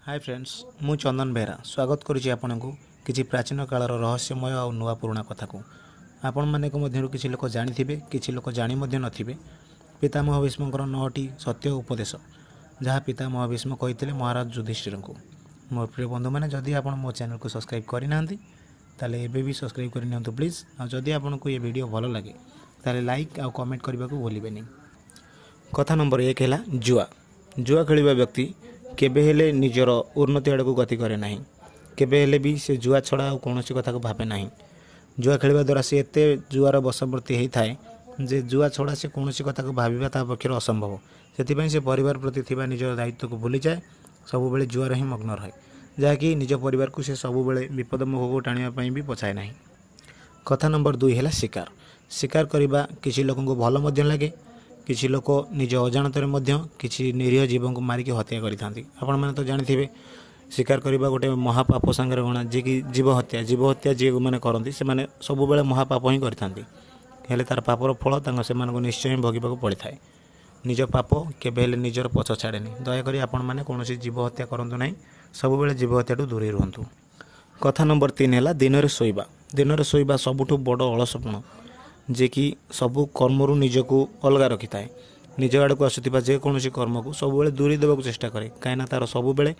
Hi friends मु चंदन बेहरा स्वागत करुच्ची आपण को किसी प्राचीन कालर रहस्यमय और नुआ पुराणा कथा को आपण माने मध्य किसी लोक जानी किसी लोक जानी नथिबे पितामह भीष्मकर 9टी सत्य उपदेश जहाँ पितामह भीष्म कही महाराज युधिष्ठिर को। मोर प्रिय बंधु मैंने जदि आप मो चैनल को सब्सक्राइब करना ताले एबे भी सब्सक्राइब करनी प्लीज। और जदि आपको ये वीडियो भल लगे ताले लाइक आउ कमेंट करने को भूलिबेनी। कथा नंबर 1 है जुआ। जुआ खेलिबा व्यक्ति केबे हेले निजर उन्नति आड़ को गति करे नहीं, केबे हेले भी से जुआ छड़ा और कौन कथा को भावे नहीं। जुआ खेलिबा द्वारा से एते जुआर बशवर्ती होता है जे जुआ छड़ा से कौन कथा को भाविबा ता पक्षर असंभव। से से परिवार प्रति थिबा निजर दायित्व को भूली जाए, सब बेले जुआर ही मग्न रहे जहाँकि निज परिवार को से सब बेले विपद मुख टाणिबा भी पछाए नहीं। कथा नंबर 2 है शिकार। शिकार करने किसी लोक भल मध्य लगे, किसी लोक निज अजाणत किसी निरीह जीव को मारिक हत्या करते। आपण मैंने तो जानते शिकार करने गोटे महापाप सांगे गणा जी कि जीव हत्या जी मैंने करती से सब बेले महापाप ही करते। तार पापर फल से निश्चय भोगवा पड़ता है। निज पाप केबे निजर पछ छाड़े। दयाकोरी आपण मैंने कौन जीव हत्या करूँ ना, सब बेले जीव हत्या दूरे रुहतु। कथा नंबर 3 है दिन में शोवा। दिन में शोवा सबुठ बड़ अलसपण जे कि सबू कर्मरु निजको अलग रखी थाए। निज आड़ को आसुवा जेकोसी कर्म को सब बेले दूरी देवाक चेष्टा करे कहीं तार सब बेले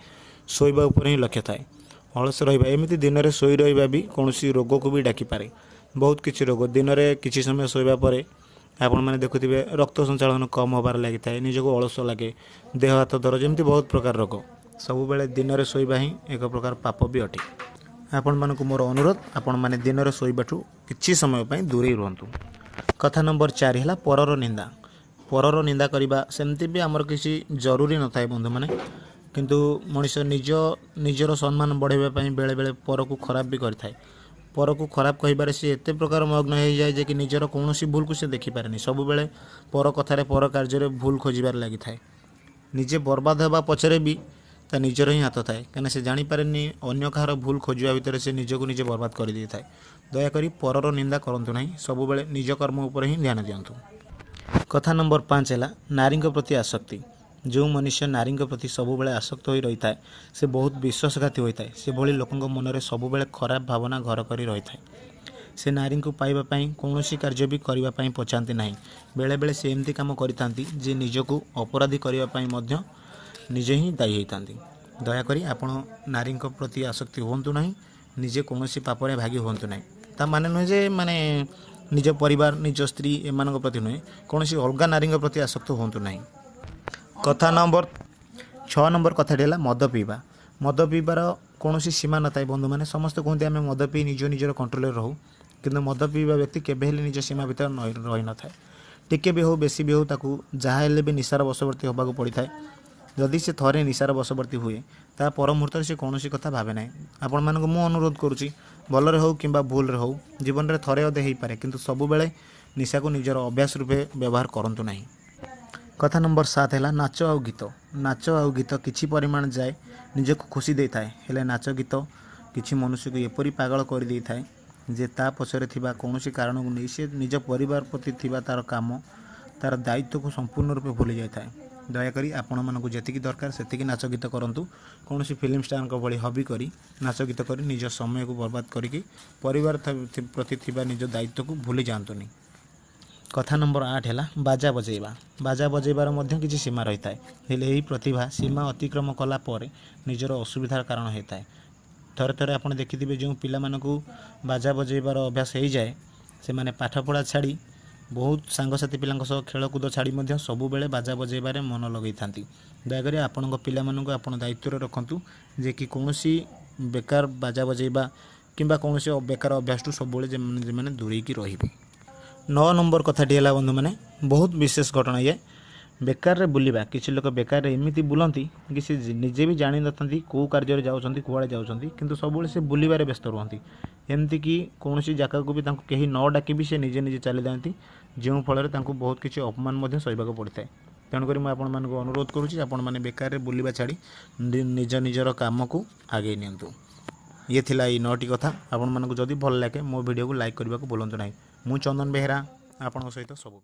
शोवा उपर ही लक्ष्य थाए। अलस रहा एमती दिन में शोई रहा भी कौन रोग को भी डाकिपारे। बहुत किसी रोग दिन में किसी समय शोवा पर आपण मैंने देखुवे रक्त संचालन कम होबार लगी थाए, निजको अलस लगे, देह हाथ दरज, एमती बहुत प्रकार रोग। सब बेले दिन में शोवा ही एक प्रकार पाप भी अटे। आपण मानक मोर अनुरोध आपण माने दिन में शोवाठू किछि समय पर दूरे रुहतु। कथा नंबर 4 है परर निंदा। परर निंदा करने सेमती भी आमर किसी जरूरी न थाए बंधु मैंने, किंतु मनीष निजर सम्मान बढ़ाई बेले बेले पर को खराब भी करता है। पर को खराब कह सी एत प्रकार मग्न हो जाए कि निजर कौन भूल को सी देखिपारे। सब बेले पर कथार पर कार्य भूल खोजार लगी थाए। निजे बर्बाद होगा पछरे भी ता निजर ही हाथ थाए कहीं से जानीपारे अन्य कहार भूल खोजा भितर से निजको निजे बर्बाद कर दे थाए। दयाकोरी परर निंदा करंतु नहीं, सब बेले निज कर्म उपर ही ध्यान दियंतु। कथा नंबर 5 है नारी प्रति आसक्ति। जो मनुष्य नारी प्रति सब बेले आसक्त हो रही है से बहुत विश्वासघाती होता है। से भली लोक मन में सब बेले खराब भावना घर कर रही है। से नारी को पाइबापी कौन कार्य भी करने पचाते ना। बेले बेले से एमती काम करते जे निजको अपराधी करने निजे ही दायी होता। दयाकोरी आपण नारी प्रति आसक्ति हुंतु नहीं, निजे कौन पापरे भागी हुंतु नहीं। ता माने नुहे जे माने निज परिवार निज स्त्री एमान प्रति नुहे कौन अलग नारी प्रति आसक्त हुंतु नहीं। कथा नंबर 6 नंबर कथाटी है मद पीवा। मद पीबार कौन सीमा न थाए बंधु मैंने। समस्त कहते आम मद पी निजर कंट्रोल रहू, किंतु मद पीवा व्यक्ति केबे निज सीमा भितर रही न थाए। टिके भी हो बेसी भी हो ताकू जहाँ भी निशार बशवर्ती होगा पड़ता है। जदि से थरे निशार बशवर्ती हुए ता पर मुहूर्त से कौन कथा भावे ना। आपण मानक मु अनुरोध करुच्ची भलरे हो कि भूल हो जीवन में थरे अधे हो पारे, किंतु सब बेले निशा को निजर अभ्यास रूपे व्यवहार करंतु नहीं। कथा नंबर 7 है नाच आउ गीत। नाच आउ गीत किछि परिमाण जाए निजको खुशी दे थाए, हेले नाच गीत किछि मनुष्य को एपरी पागल कर दे थाए जे ता पछरे थिबा कौनसी कारण को नहीं से निज परिवार प्रति थिबा तार काम तार दायित्व को संपूर्ण रूपे भूली जाए थाए। दयाकोरी आपण मानक जेतिकी दरकार सेतिकी नाच गीत करंतु। कौन फिल्म स्टार भली हबी करी नाच गीत करी निज समय को बर्बाद करिकी परिवार प्रति थिबा निज दायित्व को भूली जातुनी। कथा नंबर 8 है बाजा बजेबा। बाजा बजेबार मध्य किसी सीमा रही है, हेले यही प्रतिभा सीमा अतिक्रम कला पर निजर असुविधार कारण होता है। थरे थरे आप देखिथे जो पिला मानकू बाजा बजेबार अभ्यास हो जाए से माने पाठ पढ़ा छाड़ी बहुत सांगसाथी पिला खेलकूद छाड़ी सब बेले बाजा बजेबार मन लगे था। दयाकोरी आपण पिला मानकू आपण दायित्व रखंतु जे कि कौन बेकार बाजा बजेबा किंबा कौन बेकार अभ्यास सब बेले दूरे की रही। 9 नंबर कथाटी है बंधु मैंने बहुत विशेष घटना ये बेकार बुलवा। किसी लोक बेकार एमती बुलती कि से निजे भी जानी न था कौ कार्य जाऊँच कौड़े जाऊँच, किंतु सब से बुलबारे व्यस्त रुहति। एमती कि कौन जगह को भी कहीं न डाक भी से निजे निजे चली जाती, जो फल बहुत किसी अपमान सहवाक पड़ता है। तेणुक मुझे अनुरोध करुँची आपण मैंने बेकार बुलवा छाड़ी निज निजर काम को आगे नियंतु। ये थिला ये 9टी कथा। आपण मानक जदि भल लगे मो वीडियो को लाइक करने को भूलु ना। मु चंदन बेहरा आपण सहित सब।